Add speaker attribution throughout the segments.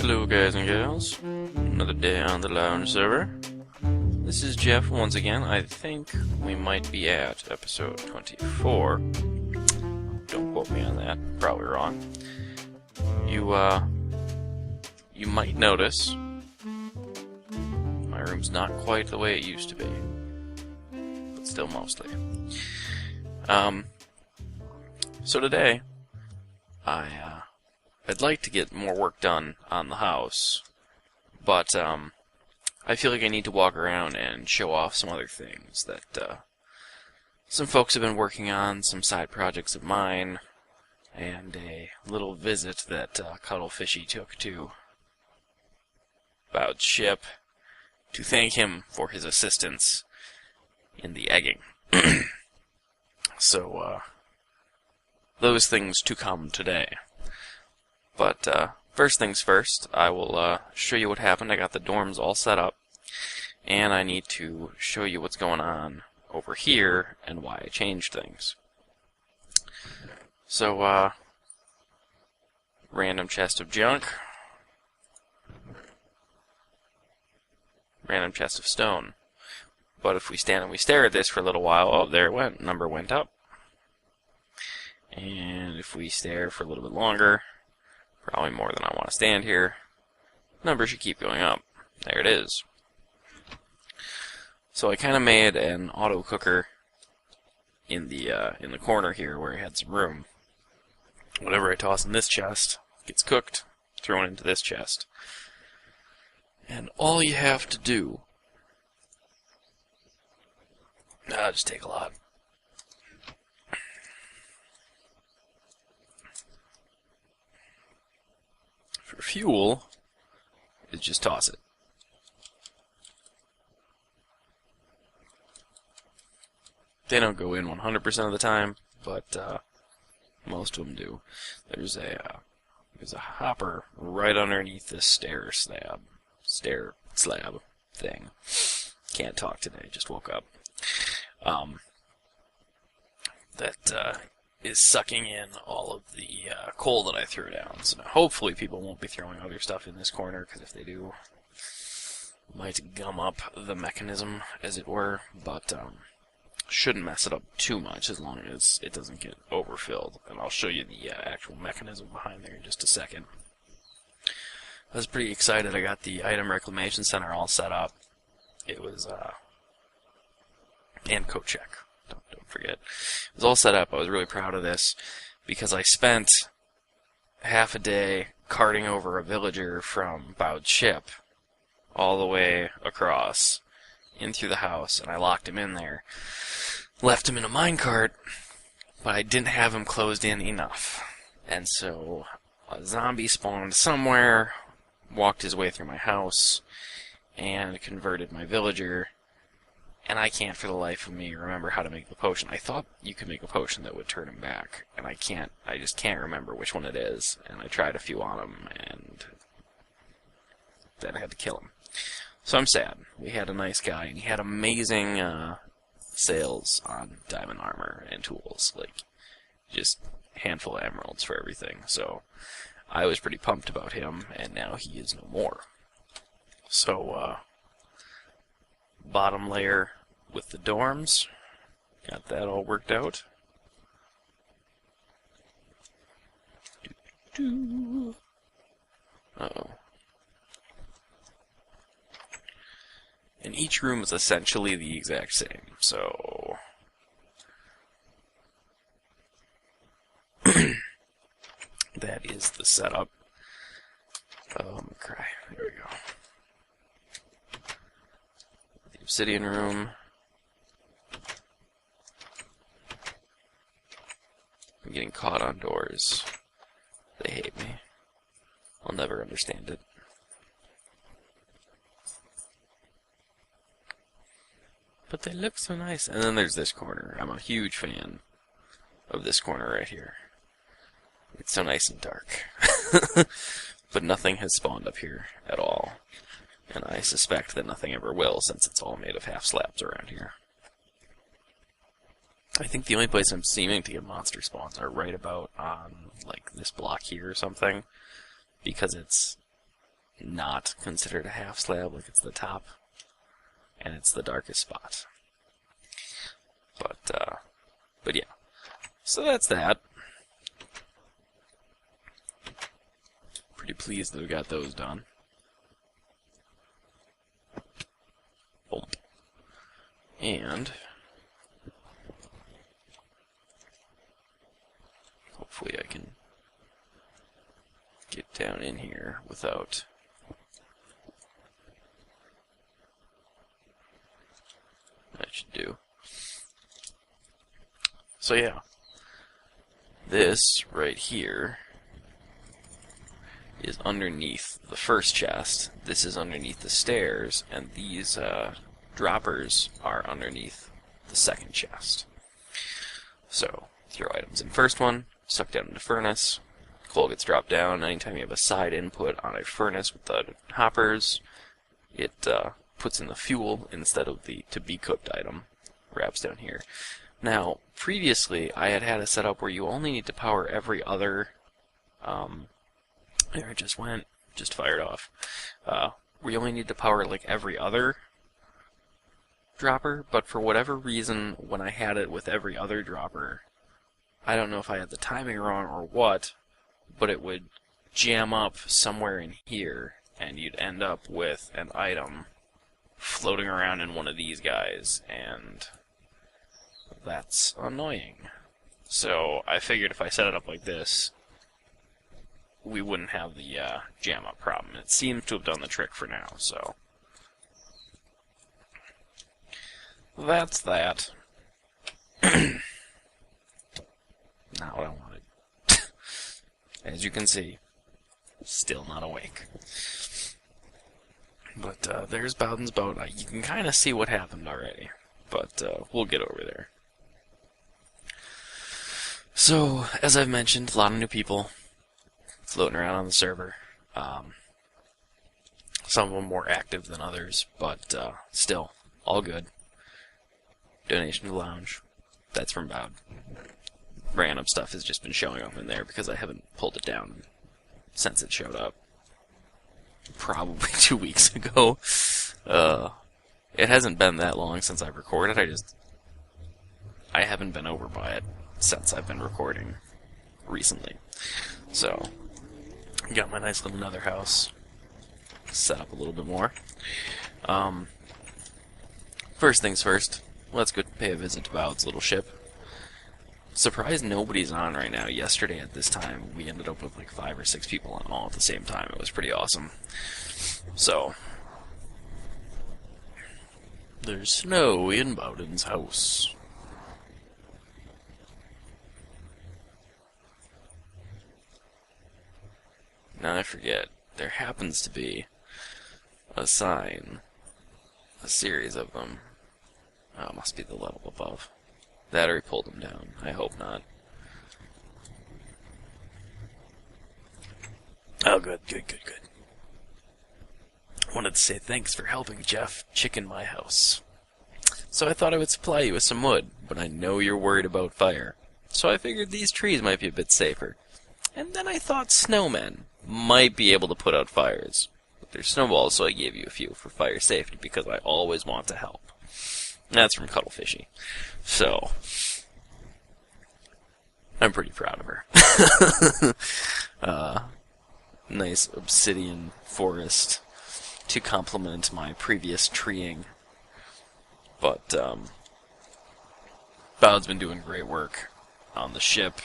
Speaker 1: Hello guys and gals, another day on the lounge server. This is Jeff once again. I think we might be at episode 24. Don't quote me on that, probably wrong. You might notice my room's not quite the way it used to be, but still mostly. So today, I'd like to get more work done on the house, but I feel like I need to walk around and show off some other things that some folks have been working on, some side projects of mine, and a little visit that Cuddlefishy took to Bowd's ship to thank him for his assistance in the egging. So, those things to come today. But first things first, I will show you what happened. I got the dorms all set up, and I need to show you what's going on over here and why I changed things. So, random chest of junk, random chest of stone. But if we stand and we stare at this for a little while, oh, there it went. Number went up. And if we stare for a little bit longer, probably more than I want to stand here, number should keep going up. There it is. So I kind of made an auto cooker in the corner here where I had some room. Whatever I toss in this chest gets cooked, thrown into this chest. And all you have to do, just take a lot. For fuel, is just toss it. They don't go in 100% of the time, but most of them do. There's a hopper right underneath this stair slab thing. Can't talk today, just woke up. That is sucking in all of the coal that I threw down. So now hopefully people won't be throwing other stuff in this corner, because if they do, it might gum up the mechanism, as it were. But shouldn't mess it up too much as long as it doesn't get overfilled. And I'll show you the actual mechanism behind there in just a second. I was pretty excited. I got the item reclamation center all set up. It was and code check. Don't forget. It was all set up. I was really proud of this because I spent half a day carting over a villager from Bowd's ship all the way across in through the house, and I locked him in there. Left him in a minecart, but I didn't have him closed in enough. And so a zombie spawned somewhere, walked his way through my house, and converted my villager. And I can't for the life of me remember how to make the potion. I thought you could make a potion that would turn him back, and I just can't remember which one it is. And I tried a few on him, and then I had to kill him. So I'm sad. We had a nice guy, and he had amazing sales on diamond armor and tools. Like, just a handful of emeralds for everything. So I was pretty pumped about him, and now he is no more. So, bottom layer with the dorms. Got that all worked out. Uh-oh. And each room is essentially the exact same, so that is the setup. Oh, I'm gonna cry. There we go. The obsidian room. I'm getting caught on doors. They hate me. I'll never understand it. But they look so nice. And then there's this corner. I'm a huge fan of this corner right here. It's so nice and dark. But nothing has spawned up here at all. And I suspect that nothing ever will, since it's all made of half slabs around here. I think the only place I'm seeming to get monster spawns are right about on, like, this block here or something. Because it's not considered a half slab, like it's the top, and it's the darkest spot. But yeah. So that's that. Pretty pleased that we got those done. Boom. And hopefully I can get down in here without that should do. So yeah, this right here is underneath the first chest, this is underneath the stairs, and these droppers are underneath the second chest. So, throw items in first one, suck down into furnace, coal gets dropped down. Anytime you have a side input on a furnace with the hoppers, it puts in the fuel instead of the to-be-cooked item, wraps down here. Now, previously, I had a setup where you only need to power every other, there it just went, just fired off, where you only need to power like every other dropper, but for whatever reason, when I had it with every other dropper, I don't know if I had the timing wrong or what, but it would jam up somewhere in here, and you'd end up with an item floating around in one of these guys, and that's annoying. So I figured if I set it up like this, we wouldn't have the jam up problem. It seems to have done the trick for now, so that's that. Not what I wanted. As you can see, still not awake. But there's Bowden's boat. You can kind of see what happened already, but we'll get over there. So, as I've mentioned, a lot of new people floating around on the server. Some of them more active than others, but still, all good. Donation to the lounge. That's from Bowden. Random stuff has just been showing up in there because I haven't pulled it down since it showed up. Probably 2 weeks ago. It hasn't been that long since I've recorded. I haven't been over by it since I've been recording recently. So, got my nice little nether house set up a little bit more. First things first, let's go pay a visit to Bowden's little ship. Surprised nobody's on right now. Yesterday at this time, we ended up with like 5 or 6 people on all at the same time. It was pretty awesome. So, there's snow in Bowden's house. Now I forget, there happens to be a sign, a series of them. Oh, it must be the level above. That or he pulled them down. I hope not. Oh, good. Wanted to say thanks for helping Jeff chicken my house. So I thought I would supply you with some wood, but I know you're worried about fire. So I figured these trees might be a bit safer. And then I thought snowmen might be able to put out fires. But they're snowballs, so I gave you a few for fire safety, because I always want to help. That's from Cuddlefishy. So, I'm pretty proud of her. Nice obsidian forest to complement my previous treeing. But, Bowden's been doing great work on the ship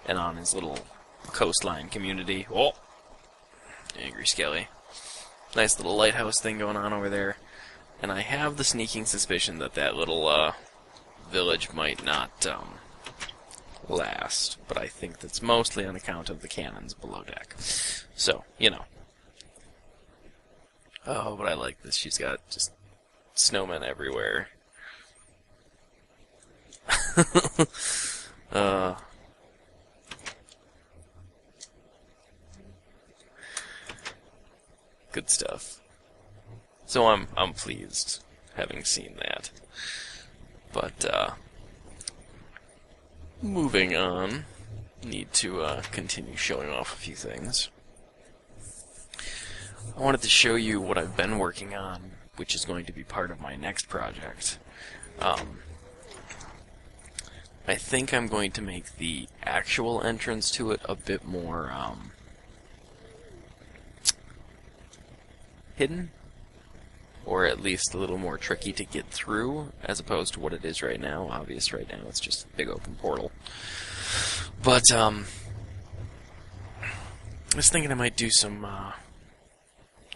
Speaker 1: and on his little coastline community. Oh! Angry Skelly. Nice little lighthouse thing going on over there. And I have the sneaking suspicion that that little village might not last. But I think that's mostly on account of the cannons below deck. So, you know. Oh, but I like this. She's got just snowmen everywhere. Good stuff. So I'm pleased having seen that. But moving on, need to continue showing off a few things. I wanted to show you what I've been working on, which is going to be part of my next project. I think I'm going to make the actual entrance to it a bit more hidden, or at least a little more tricky to get through, as opposed to what it is right now. Obvious right now, it's just a big open portal. But I was thinking I might do some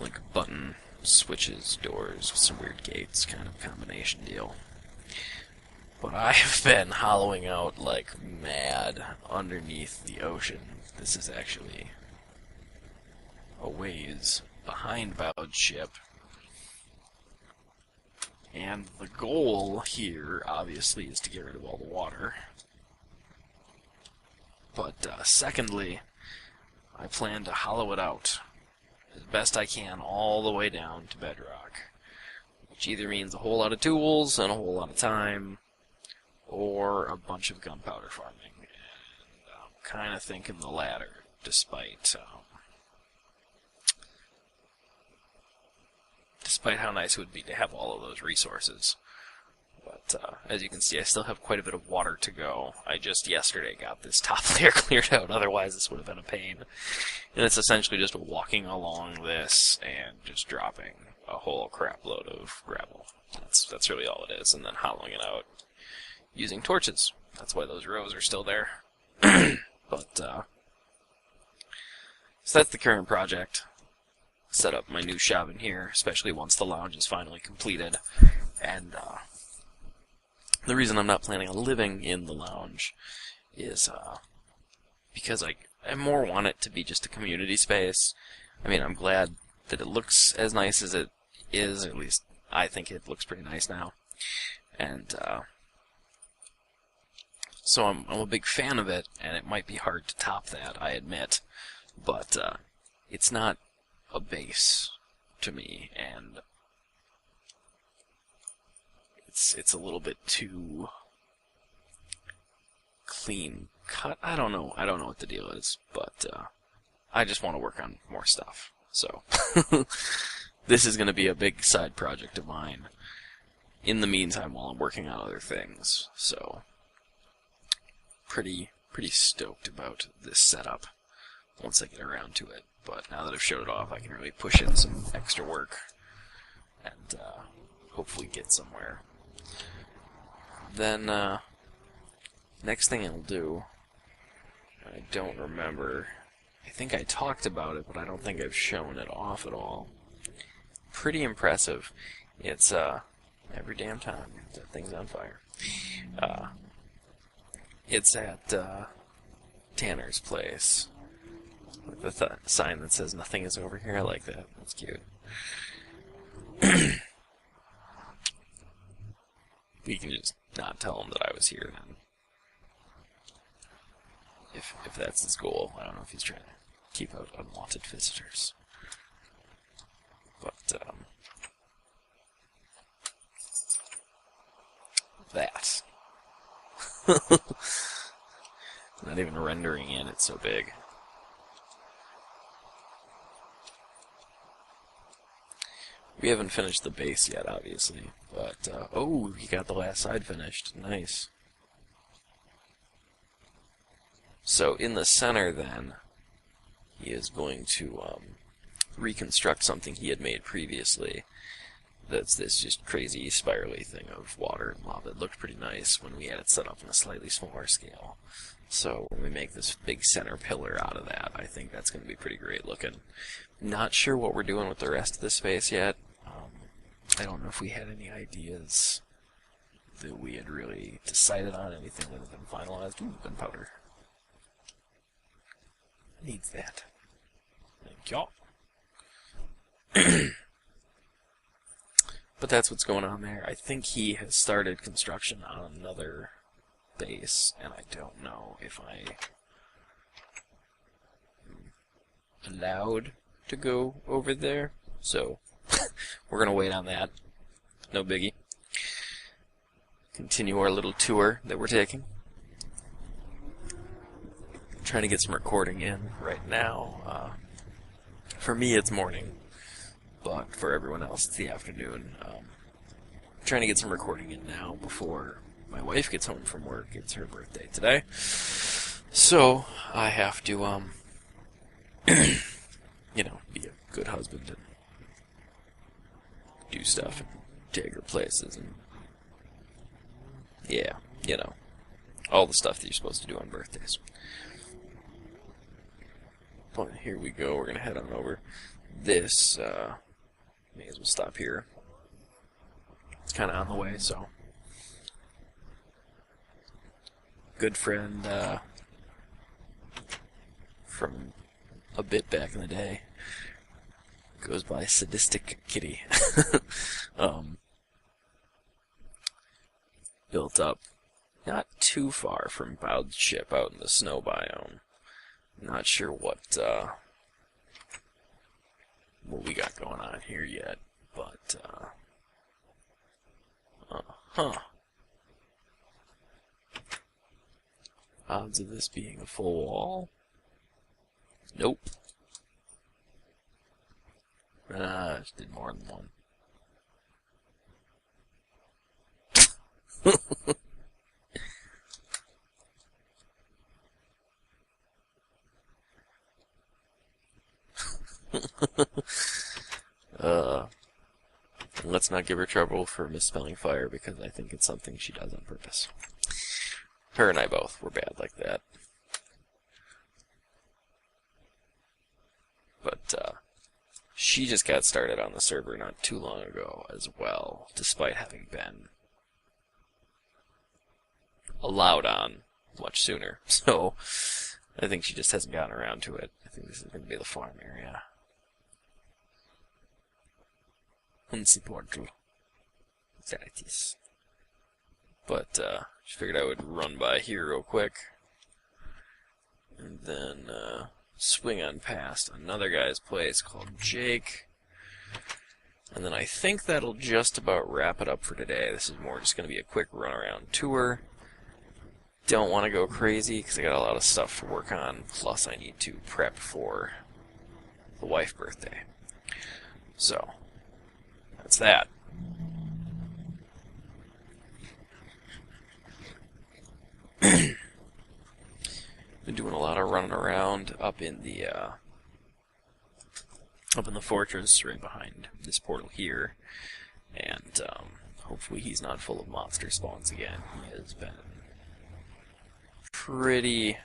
Speaker 1: like button switches, doors with some weird gates, kind of combination deal. But I have been hollowing out like mad underneath the ocean. This is actually a ways behind Bowd's ship. And the goal here, obviously, is to get rid of all the water. But secondly, I plan to hollow it out as best I can all the way down to bedrock. Which either means a whole lot of tools and a whole lot of time, or a bunch of gunpowder farming. And I'm kind of thinking the latter, despite how nice it would be to have all of those resources. But as you can see, I still have quite a bit of water to go. I just yesterday got this top layer cleared out, otherwise this would have been a pain. And it's essentially just walking along this and just dropping a whole crap load of gravel. That's really all it is, and then hollowing it out using torches. That's why those rows are still there. But, so that's the current project. Set up my new shop in here, especially once the lounge is finally completed. And, the reason I'm not planning on living in the lounge is, because I more want it to be just a community space. I mean, I'm glad that it looks as nice as it is, at least I think it looks pretty nice now. And, so I'm a big fan of it, and it might be hard to top that, I admit. But it's not a base to me, and it's a little bit too clean cut. I don't know what the deal is, but I just want to work on more stuff. So this is going to be a big side project of mine in the meantime while I'm working on other things. So pretty stoked about this setup once I get around to it. But now that I've showed it off, I can really push in some extra work and hopefully get somewhere. Then next thing I'll do, I don't remember, I think I talked about it, but I don't think I've shown it off at all. Pretty impressive. It's every damn time that thing's on fire. It's at Tanner's place, with the sign that says "Nothing is over here." I like that. That's cute. We can just not tell him that I was here then. If that's his goal. I don't know if he's trying to keep out unwanted visitors. But that. Not even rendering in, it's so big. We haven't finished the base yet, obviously, but, oh, he got the last side finished. Nice. So, in the center, then, he is going to, reconstruct something he had made previously. That's this just crazy spirally thing of water and lava. It looked pretty nice when we had it set up on a slightly smaller scale. So when we make this big center pillar out of that, I think that's going to be pretty great looking. Not sure what we're doing with the rest of the space yet. I don't know if we had any ideas that we had really decided on, anything that had been finalized. Ooh, gunpowder. Needs that. Thank y'all. But that's what's going on there. I think he has started construction on another base, and I don't know if I am allowed to go over there. So, we're going to wait on that. No biggie. Continue our little tour that we're taking. Trying to get some recording in right now. For me, it's morning. but for everyone else, it's the afternoon. Trying to get some recording in now before my wife gets home from work. It's her birthday today. So, I have to, be a good husband and do stuff and take her places and, yeah, all the stuff that you're supposed to do on birthdays. But here we go. We're going to head on over. This, may as well stop here. It's kind of on the way, so. Good friend, from a bit back in the day. Goes by Sadistic Kitty. Built up not too far from Bowed Ship out in the snow biome. Not sure what we got going on here yet, but odds of this being a full wall? Nope. Just did more than one. Let's not give her trouble for misspelling fire, because I think it's something she does on purpose. Her and I both were bad like that. But, she just got started on the server not too long ago as well, despite having been allowed on much sooner. So, I think she just hasn't gotten around to it. I think this is going to be the farm area. Unsupportable. That it is. But, just figured I would run by here real quick. And then, swing on past another guy's place called Jake. And then I think that'll just about wrap it up for today. This is more just going to be a quick run-around tour. Don't want to go crazy, because I got a lot of stuff to work on. Plus, I need to prep for the wife's birthday. So, that's that. Been doing a lot of running around up in the fortress right behind this portal here, and hopefully he's not full of monster spawns again. He has been pretty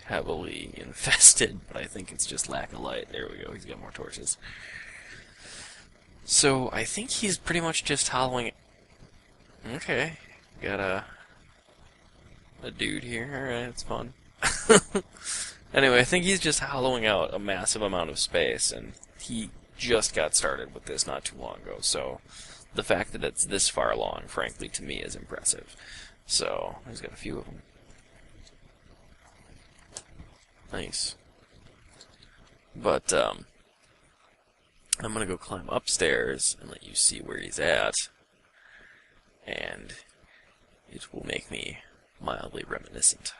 Speaker 1: heavily infested, but I think it's just lack of light. There we go, he's got more torches. So I think he's pretty much just hollowing. Okay, got a dude here. Alright, it's fun. Anyway, I think he's just hollowing out a massive amount of space, and he just got started with this not too long ago, so the fact that it's this far along, frankly, to me is impressive. So, he's got a few of them. Nice. But, I'm gonna go climb upstairs and let you see where he's at, and it will make me mildly reminiscent.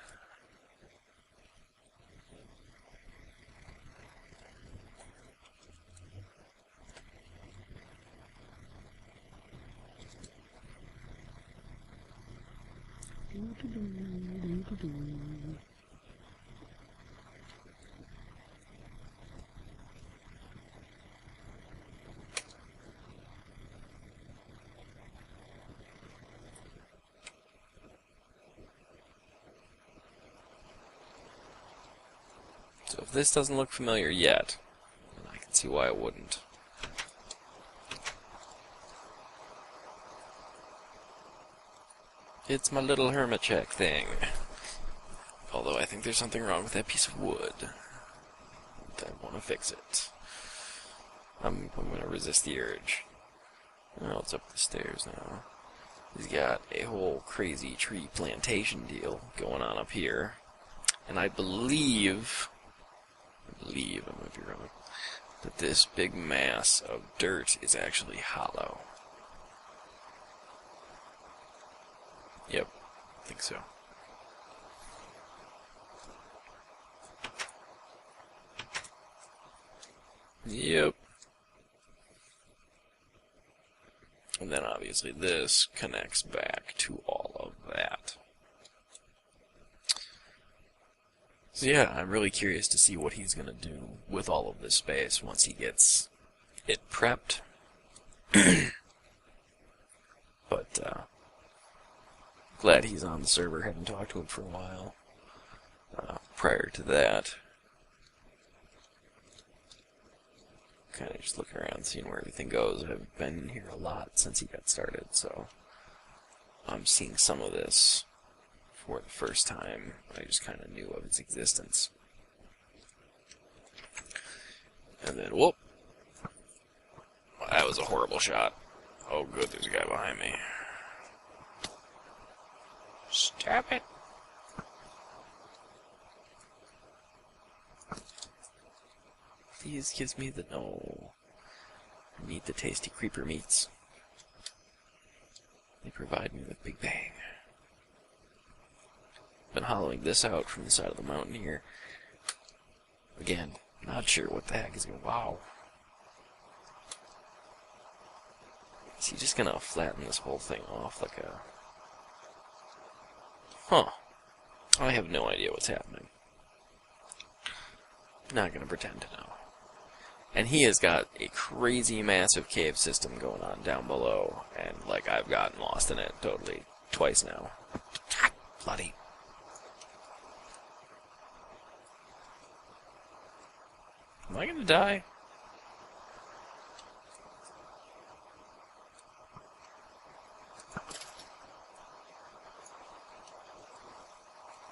Speaker 1: So if this doesn't look familiar yet, then I can see why it wouldn't. It's my little hermit check thing. Although I think there's something wrong with that piece of wood. I want to fix it. I'm going to resist the urge. Oh, it's up the stairs now. He's got a whole crazy tree plantation deal going on up here. And I believe, I might be wrong, that this big mass of dirt is actually hollow. Yep, I think so. Yep. And then obviously this connects back to all of that. So yeah, I'm really curious to see what he's going to do with all of this space once he gets it prepped. But glad he's on the server. Haven't talked to him for a while. Prior to that, kind of just looking around, seeing where everything goes. I've been here a lot since he got started, so I'm seeing some of this for the first time. I just kind of knew of its existence. And then, whoop! That was a horrible shot. Oh good, there's a guy behind me. Stop it! Please gives me the no. I need the tasty creeper meats. They provide me with Big Bang. Been hollowing this out from the side of the mountain here. Again, not sure what the heck is going. Wow. Is he just gonna flatten this whole thing off like a... Huh. I have no idea what's happening. Not gonna pretend to know. And he has got a crazy massive cave system going on down below, and like I've gotten lost in it totally twice now. Bloody. Am I gonna die?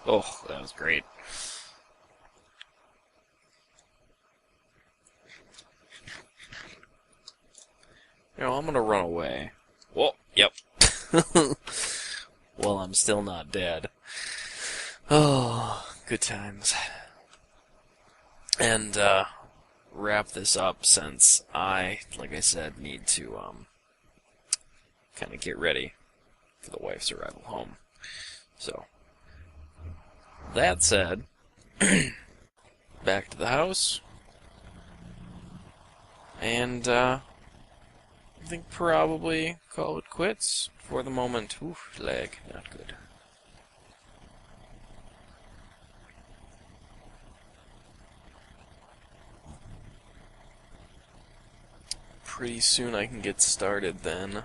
Speaker 1: Oh, that was great. You know, I'm gonna run away. Whoa, yep. Well, I'm still not dead. Oh, good times. And, wrap this up since I, like I said, need to, kind of get ready for the wife's arrival home. So, that said, back to the house, and, I think probably call it quits for the moment. Oof, leg, not good. Pretty soon I can get started then.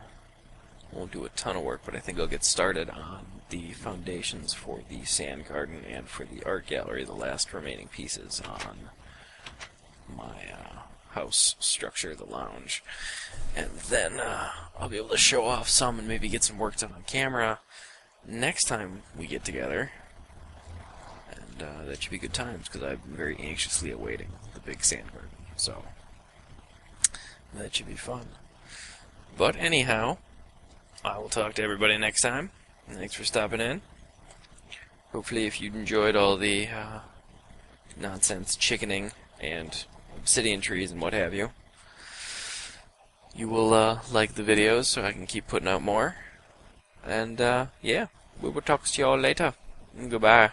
Speaker 1: Won't do a ton of work, but I think I'll get started on the foundations for the sand garden and for the art gallery, the last remaining pieces on my house structure, the lounge. And then I'll be able to show off some and maybe get some work done on camera next time we get together. And that should be good times, because I've been very anxiously awaiting the big sand garden. So that should be fun. But anyhow, I will talk to everybody next time. Thanks for stopping in. Hopefully if you enjoyed all the nonsense chickening and obsidian trees and what have you, you will like the videos so I can keep putting out more. And yeah, we will talk to you all later. Goodbye.